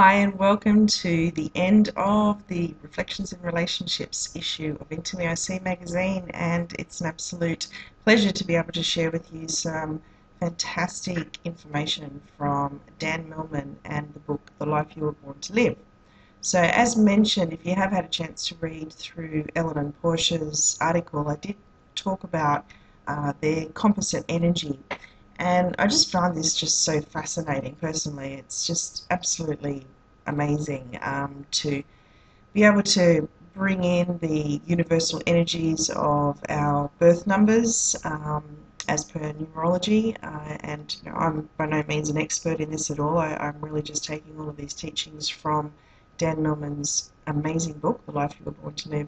Hi, and welcome to the end of the Reflections in Relationships issue of Intimacy magazine, and it's an absolute pleasure to be able to share with you some fantastic information from Dan Millman and the book The Life You Were Born to Live. So as mentioned, if you have had a chance to read through Ellen and Portia's article, I did talk about their composite energy. And I just find this just so fascinating personally. It's just absolutely amazing to be able to bring in the universal energies of our birth numbers as per numerology. And I'm by no means an expert in this at all. I'm really just taking all of these teachings from Dan Millman's amazing book, The Life You Were Born to Live.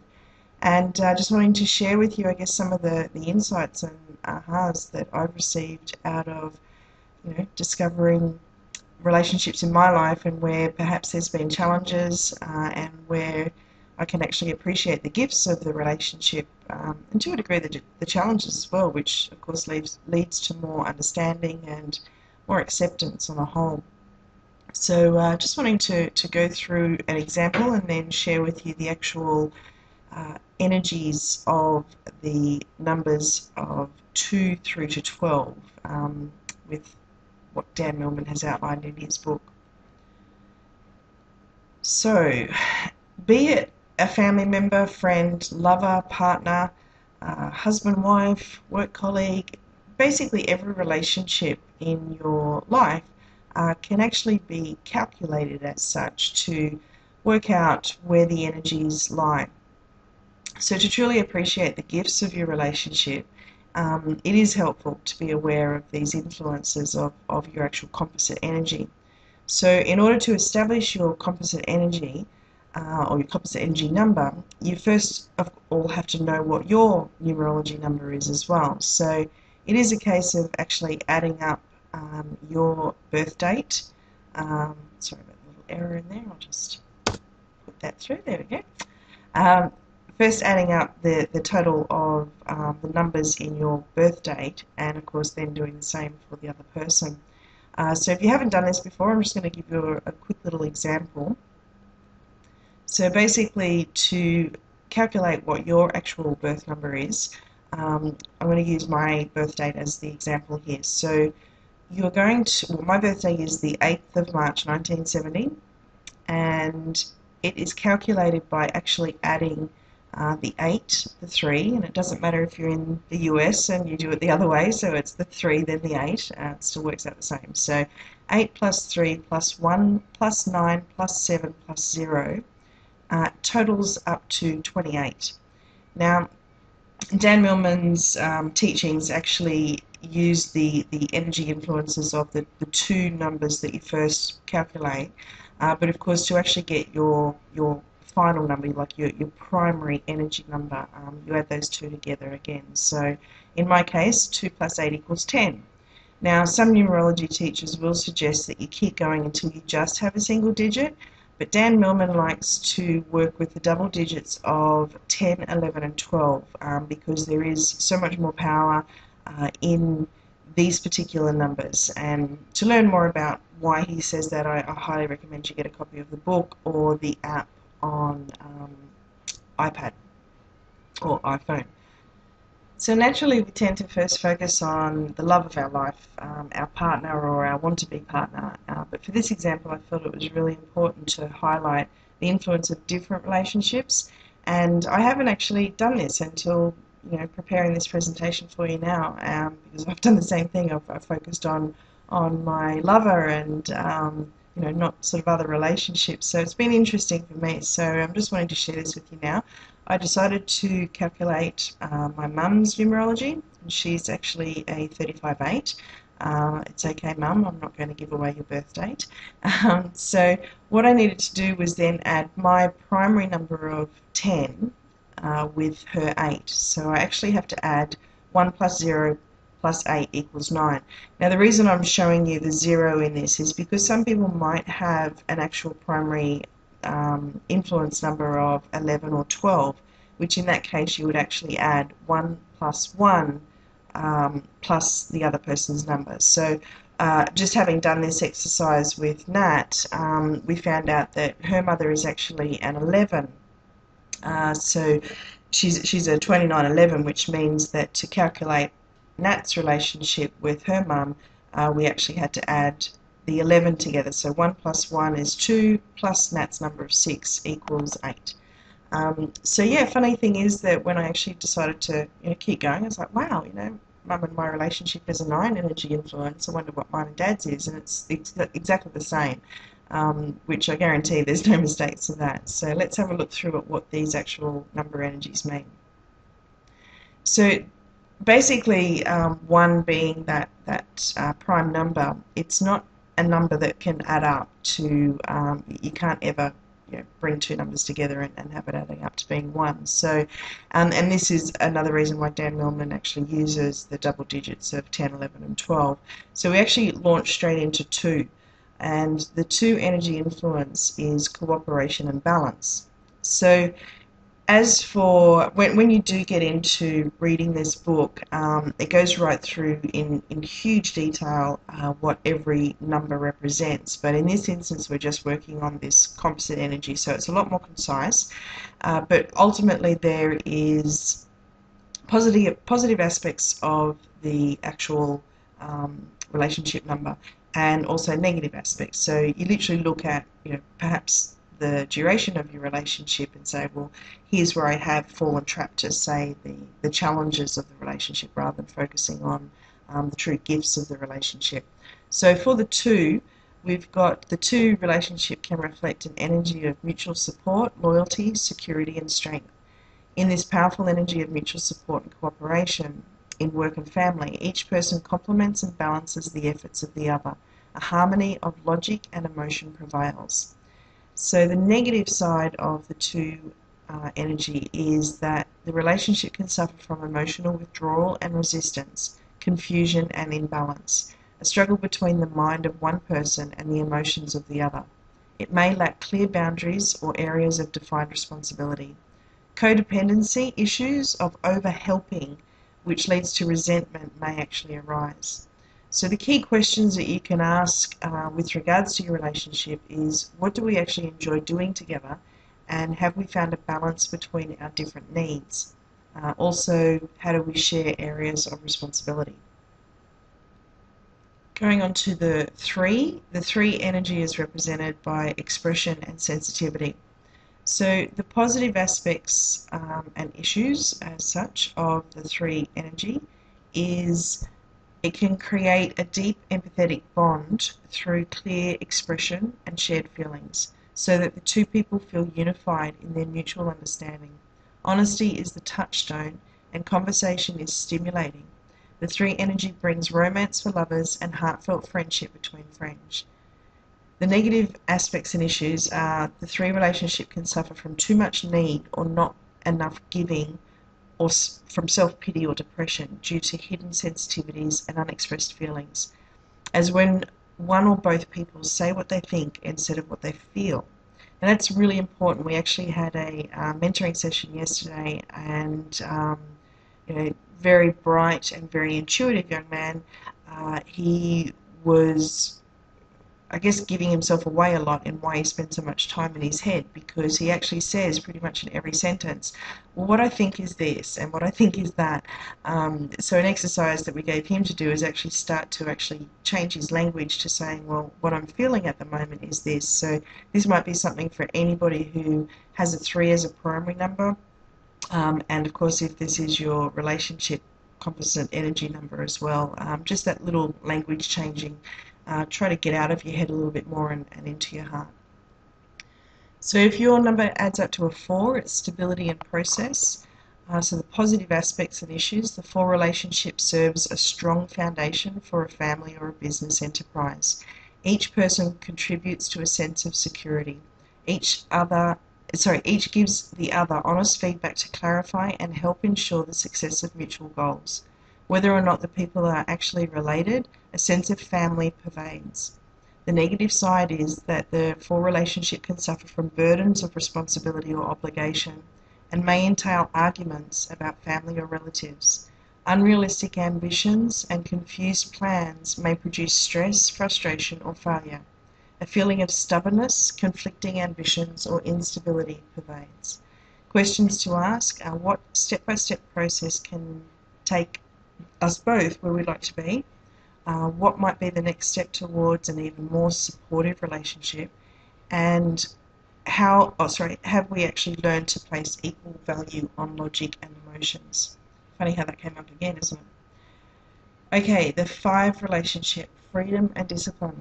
And just wanting to share with you, I guess, some of the insights and ahas that I've received out of, discovering relationships in my life, and where perhaps there's been challenges and where I can actually appreciate the gifts of the relationship, and to a degree the challenges as well, which of course leads to more understanding and more acceptance on a whole. So just wanting to go through an example and then share with you the actual energies of the numbers of 2 through to 12 with what Dan Millman has outlined in his book. So, be it a family member, friend, lover, partner, husband, wife, work colleague, basically every relationship in your life can actually be calculated as such to work out where the energies lie. So to truly appreciate the gifts of your relationship, it is helpful to be aware of these influences of your actual composite energy. So in order to establish your composite energy, or your composite energy number, you first of all have to know what your numerology number is as well. So it is a case of actually adding up your birth date. Sorry about the little error in there, I'll just put that through, there we go. First adding up the total of the numbers in your birth date, and of course then doing the same for the other person. So if you haven't done this before, I'm just going to give you a quick little example. So basically, to calculate what your actual birth number is, I'm going to use my birth date as the example here. So you're going to, well, my birthday is the 8th of March 1970, and it is calculated by actually adding the 8, the 3, and it doesn't matter if you're in the US and you do it the other way, so it's the 3 then the 8, it still works out the same. So 8 plus 3 plus 1 plus 9 plus 7 plus 0 totals up to 28. Now, Dan Millman's teachings actually use the energy influences of the two numbers that you first calculate, but of course to actually get your final number, like your primary energy number, you add those two together again. So in my case, 2 plus 8 equals 10. Now some numerology teachers will suggest that you keep going until you just have a single digit, but Dan Millman likes to work with the double digits of 10, 11 and 12 because there is so much more power in these particular numbers. And to learn more about why he says that, I highly recommend you get a copy of the book or the app on iPad or iPhone. So naturally we tend to first focus on the love of our life, our partner or our want-to-be partner, but for this example I felt it was really important to highlight the influence of different relationships, and I haven't actually done this until preparing this presentation for you now, because I've done the same thing. I've focused on my lover and not sort of other relationships. So it's been interesting for me. So I'm just wanting to share this with you now. I decided to calculate my mum's numerology. She's actually a 35-8. It's okay, Mum, I'm not going to give away your birth date. So what I needed to do was then add my primary number of 10 with her 8. So I actually have to add 1 plus 0 plus 8 equals 9. Now the reason I'm showing you the 0 in this is because some people might have an actual primary influence number of 11 or 12, which in that case you would actually add 1 plus 1 plus the other person's number. So just having done this exercise with Nat, we found out that her mother is actually an 11. So she's a 2911, which means that to calculate Nat's relationship with her mum, we actually had to add the 11 together. So 1 plus 1 is 2, plus Nat's number of 6 equals 8. So yeah, funny thing is that when I actually decided to keep going, I was like, wow, Mum and my relationship is a 9 energy influence. I wonder what mine and Dad's is, and it's exactly the same, which I guarantee there's no mistakes in that. So let's have a look through at what these actual number energies mean. So basically, 1 being that prime number, it's not a number that can add up to, you can't ever bring two numbers together and have it adding up to being 1. So, and this is another reason why Dan Millman actually uses the double digits of 10, 11, and 12. So we actually launched straight into 2, and the 2 energy influence is cooperation and balance. So as for when you do get into reading this book, it goes right through in huge detail what every number represents. But in this instance, we're just working on this composite energy, so it's a lot more concise. But ultimately, there is positive aspects of the actual relationship number, and also negative aspects. So you literally look at perhaps the duration of your relationship and say, well, here's where I have fallen trapped to say the challenges of the relationship rather than focusing on the true gifts of the relationship. So for the 2, we've got the 2 relationship can reflect an energy of mutual support, loyalty, security, and strength. In this powerful energy of mutual support and cooperation in work and family, each person complements and balances the efforts of the other. A harmony of logic and emotion prevails. So the negative side of the 2 energy is that the relationship can suffer from emotional withdrawal and resistance, confusion and imbalance, a struggle between the mind of one person and the emotions of the other. It may lack clear boundaries or areas of defined responsibility. Codependency issues of over-helping, which leads to resentment, may actually arise. So the key questions that you can ask with regards to your relationship is, what do we actually enjoy doing together, and have we found a balance between our different needs? Also, how do we share areas of responsibility? Going on to the 3 energy is represented by expression and sensitivity. So the positive aspects and issues as such of the 3 energy is it can create a deep empathetic bond through clear expression and shared feelings, so that the 2 people feel unified in their mutual understanding. Honesty is the touchstone, and conversation is stimulating. The 3 energy brings romance for lovers and heartfelt friendship between friends. The negative aspects and issues are the 3 relationship can suffer from too much need or not enough giving, or from self-pity or depression due to hidden sensitivities and unexpressed feelings, as when one or both people say what they think instead of what they feel. And that's really important. We actually had a mentoring session yesterday, and very bright and very intuitive young man. He was, I guess, giving himself away a lot in why he spent so much time in his head, because he actually says pretty much in every sentence, well, what I think is this and what I think is that. So an exercise that we gave him to do is actually start to actually change his language to saying, well, what I'm feeling at the moment is this. So this might be something for anybody who has a 3 as a primary number. And of course, if this is your relationship composite energy number as well, just that little language changing. Try to get out of your head a little bit more and into your heart. So if your number adds up to a 4, it's stability and process. So the positive aspects and issues, the 4 relationship serves a strong foundation for a family or a business enterprise. Each person contributes to a sense of security. Each gives the other honest feedback to clarify and help ensure the success of mutual goals. Whether or not the people are actually related, a sense of family pervades. The negative side is that the 4 relationship can suffer from burdens of responsibility or obligation, and may entail arguments about family or relatives. Unrealistic ambitions and confused plans may produce stress, frustration, or failure. A feeling of stubbornness, conflicting ambitions, or instability pervades. Questions to ask are: what step-by-step process can take us both where we'd like to be? What might be the next step towards an even more supportive relationship? And have we actually learned to place equal value on logic and emotions? Funny how that came up again, isn't it? Okay, the 5 relationship: freedom and discipline.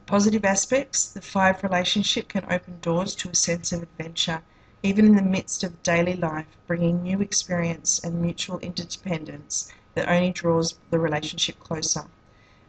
Positive aspects: the 5 relationship can open doors to a sense of adventure, even in the midst of daily life, bringing new experience and mutual interdependence that only draws the relationship closer.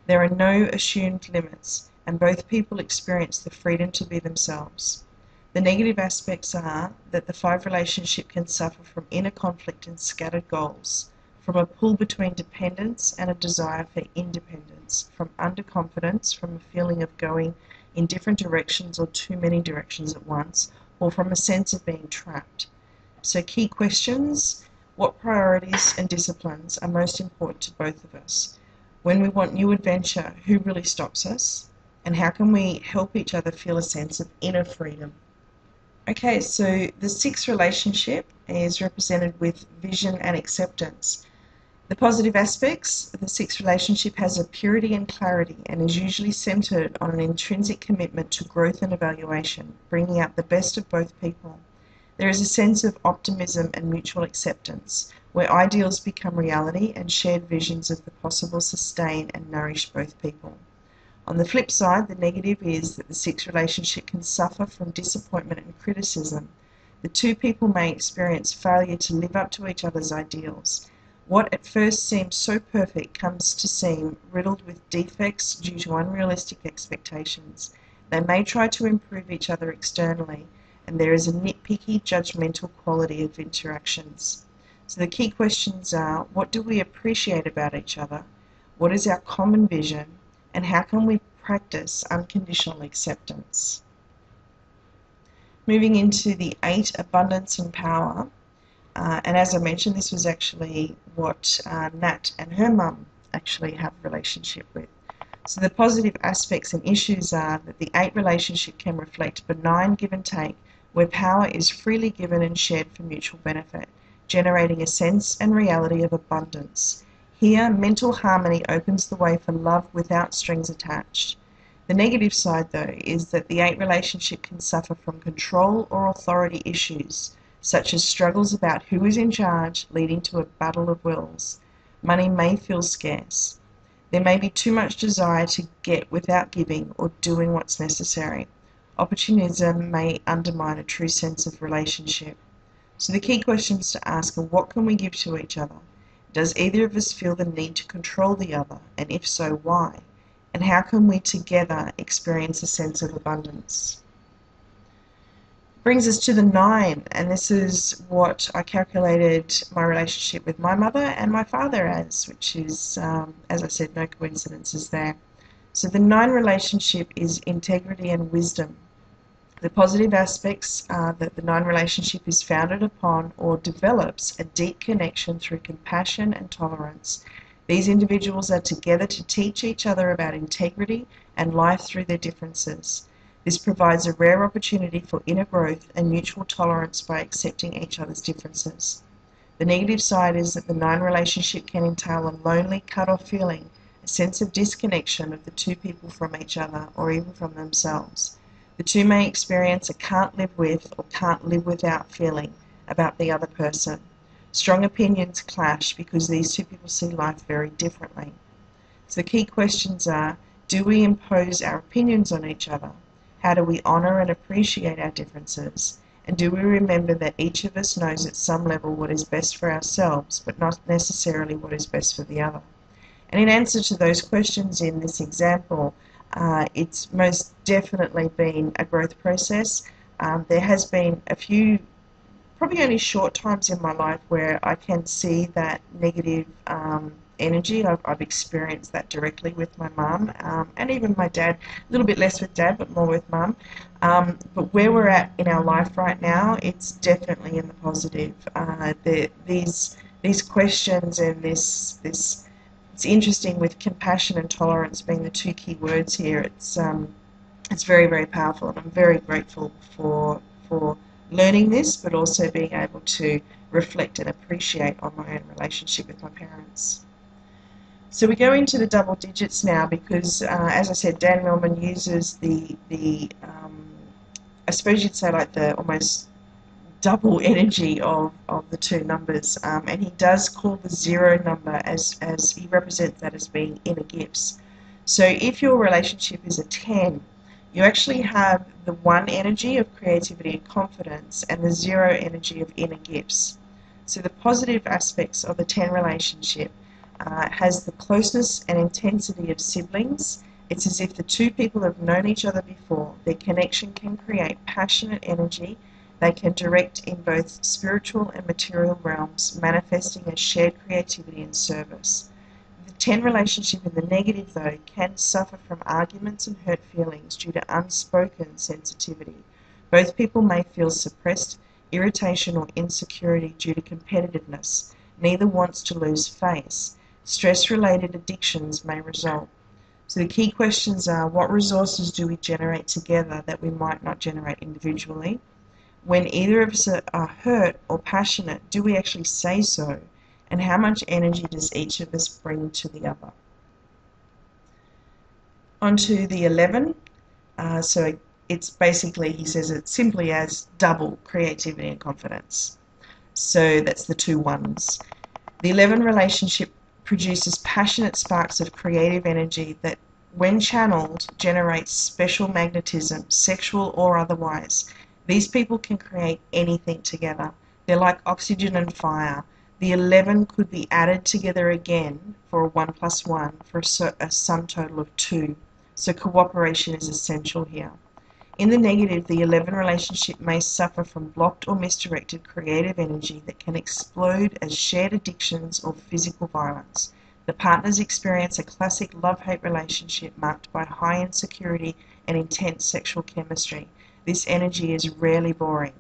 There are no assumed limits, and both people experience the freedom to be themselves. The negative aspects are that the 5 relationship can suffer from inner conflict and scattered goals, from a pull between dependence and a desire for independence, from underconfidence, from a feeling of going in different directions or too many directions at once, or from a sense of being trapped. So key questions: what priorities and disciplines are most important to both of us? When we want new adventure, who really stops us? And how can we help each other feel a sense of inner freedom? Okay, so the 6th relationship is represented with vision and acceptance. The positive aspects: the 6th relationship has a purity and clarity and is usually centered on an intrinsic commitment to growth and evaluation, bringing out the best of both people. There is a sense of optimism and mutual acceptance, where ideals become reality and shared visions of the possible sustain and nourish both people. On the flip side, the negative is that the 6th relationship can suffer from disappointment and criticism. The 2 people may experience failure to live up to each other's ideals. What at first seems so perfect comes to seem riddled with defects due to unrealistic expectations. They may try to improve each other externally, and there is a nitpicky, judgmental quality of interactions. So the key questions are: what do we appreciate about each other? What is our common vision? And how can we practice unconditional acceptance? Moving into the 8, abundance and power. And as I mentioned, this was actually what Nat and her mum actually have a relationship with. So the positive aspects and issues are that the 8 relationship can reflect benign give and take, where power is freely given and shared for mutual benefit, generating a sense and reality of abundance. Here, mental harmony opens the way for love without strings attached. The negative side, though, is that the 8 relationship can suffer from control or authority issues, such as struggles about who is in charge, leading to a battle of wills. Money may feel scarce. There may be too much desire to get without giving or doing what's necessary. Opportunism may undermine a true sense of relationship. So the key questions to ask are: what can we give to each other? Does either of us feel the need to control the other? And if so, why? And how can we together experience a sense of abundance? Brings us to the 9, and this is what I calculated my relationship with my mother and my father as, which is, as I said, no coincidences there. So the 9 relationship is integrity and wisdom. The positive aspects are that the 9 relationship is founded upon or develops a deep connection through compassion and tolerance. These individuals are together to teach each other about integrity and life through their differences. This provides a rare opportunity for inner growth and mutual tolerance by accepting each other's differences. The negative side is that the 9 relationship can entail a lonely, cut-off feeling, a sense of disconnection of the 2 people from each other or even from themselves. The 2 may experience a can't live with or can't live without feeling about the other person. Strong opinions clash because these 2 people see life very differently. So the key questions are: do we impose our opinions on each other? How do we honour and appreciate our differences? And do we remember that each of us knows at some level what is best for ourselves, but not necessarily what is best for the other? And in answer to those questions in this example, it's most definitely been a growth process. There has been a few, probably only short times in my life where I can see that negative energy. I've experienced that directly with my mum and even my dad. A little bit less with dad, but more with mum. But where we're at in our life right now, it's definitely in the positive. These these questions and this it's interesting with compassion and tolerance being the two key words here. It's very, very powerful, and I'm very grateful for learning this, but also being able to reflect and appreciate on my own relationship with my parents. So we go into the double digits now because, as I said, Dan Millman uses I suppose you'd say like the almost double energy of the two numbers, and he does call the zero number as he represents that as being inner gifts. So if your relationship is a 10, you actually have the 1 energy of creativity and confidence and the 0 energy of inner gifts. So the positive aspects of the 10 relationship has the closeness and intensity of siblings. It's as if the two people have known each other before. Their connection can create passionate energy. They can direct in both spiritual and material realms, manifesting as shared creativity and service. The 10 relationship in the negative, though, can suffer from arguments and hurt feelings due to unspoken sensitivity. Both people may feel suppressed irritation or insecurity due to competitiveness. Neither wants to lose face. Stress-related addictions may result. So the key questions are, what resources do we generate together that we might not generate individually? When either of us are hurt or passionate, do we actually say so? And how much energy does each of us bring to the other? On to the 11. So it's basically, he says it simply as double creativity and confidence. So that's the 2 ones. The 11 relationship produces passionate sparks of creative energy that, when channeled, generates special magnetism, sexual or otherwise. These people can create anything together. They're like oxygen and fire. The 11 could be added together again for a 1 plus 1 for a sum total of 2. So cooperation is essential here. In the negative, the 11 relationship may suffer from blocked or misdirected creative energy that can explode as shared addictions or physical violence. The partners experience a classic love-hate relationship marked by high insecurity and intense sexual chemistry. This energy is rarely boring.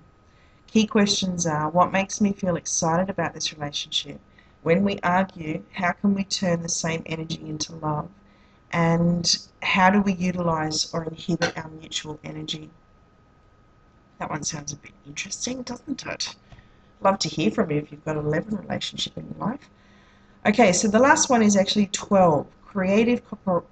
Key questions are, what makes me feel excited about this relationship? When we argue, how can we turn the same energy into love? And how do we utilize or inhibit our mutual energy? That one sounds a bit interesting, doesn't it? Love to hear from you if you've got an 11 relationship in your life. Okay, so the last one is actually 12, creative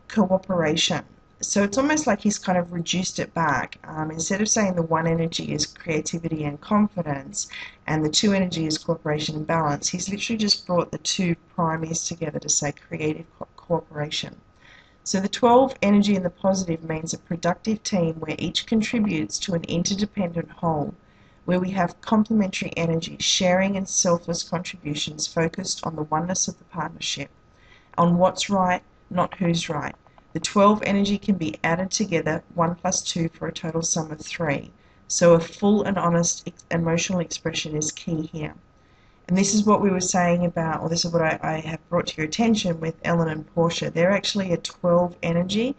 cooperation. So it's almost like he's kind of reduced it back. Instead of saying the 1 energy is creativity and confidence and the 2 energy is cooperation and balance, he's literally just brought the 2 primaries together to say creative cooperation. So the 12 energy in the positive means a productive team where each contributes to an interdependent whole, where we have complementary energy, sharing and selfless contributions focused on the oneness of the partnership, on what's right, not who's right. The 12 energy can be added together, 1 plus 2 for a total sum of 3. So a full and honest emotional expression is key here. And this is what we were saying about, or this is what I have brought to your attention with Ellen and Portia. They're actually a 12 energy,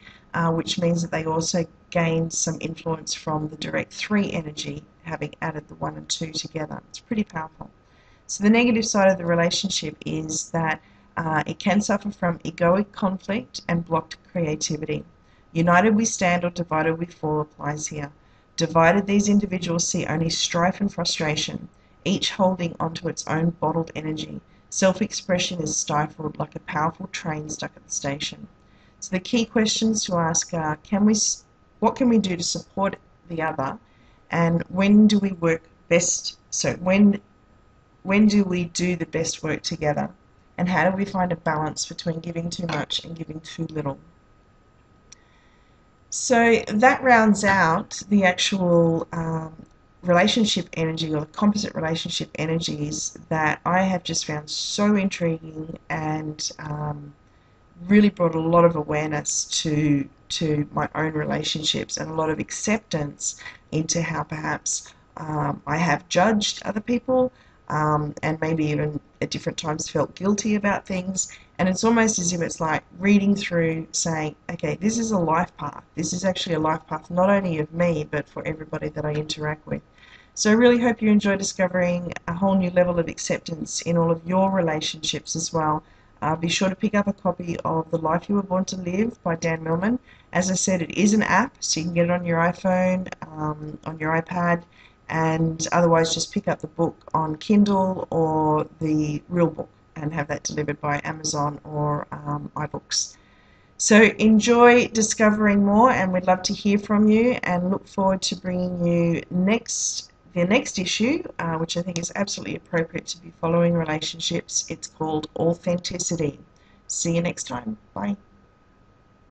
which means that they also gain some influence from the direct 3 energy, having added the 1 and 2 together. It's pretty powerful. So the negative side of the relationship is that it can suffer from egoic conflict and blocked creativity. United we stand or divided we fall applies here. Divided, these individuals see only strife and frustration, each holding onto its own bottled energy. Self-expression is stifled like a powerful train stuck at the station. So the key questions to ask are, what can we do to support the other, and when do we work best? So when do we do the best work together, and how do we find a balance between giving too much and giving too little? So that rounds out the actual relationship energy, or the composite relationship energies, that I have just found so intriguing and really brought a lot of awareness to my own relationships and a lot of acceptance into how perhaps I have judged other people and maybe even at different times felt guilty about things. And it's almost as if it's like reading through saying, okay, this is a life path. This is actually a life path not only of me but for everybody that I interact with. So I really hope you enjoy discovering a whole new level of acceptance in all of your relationships as well. Be sure to pick up a copy of The Life You Were Born to Live by Dan Millman. As I said, it is an app, so you can get it on your iPhone, on your iPad, and otherwise just pick up the book on Kindle or the real book and have that delivered by Amazon or iBooks. So enjoy discovering more, and we'd love to hear from you, and look forward to bringing you the next issue, which I think is absolutely appropriate to be following relationships. It's called Authenticity. See you next time. Bye.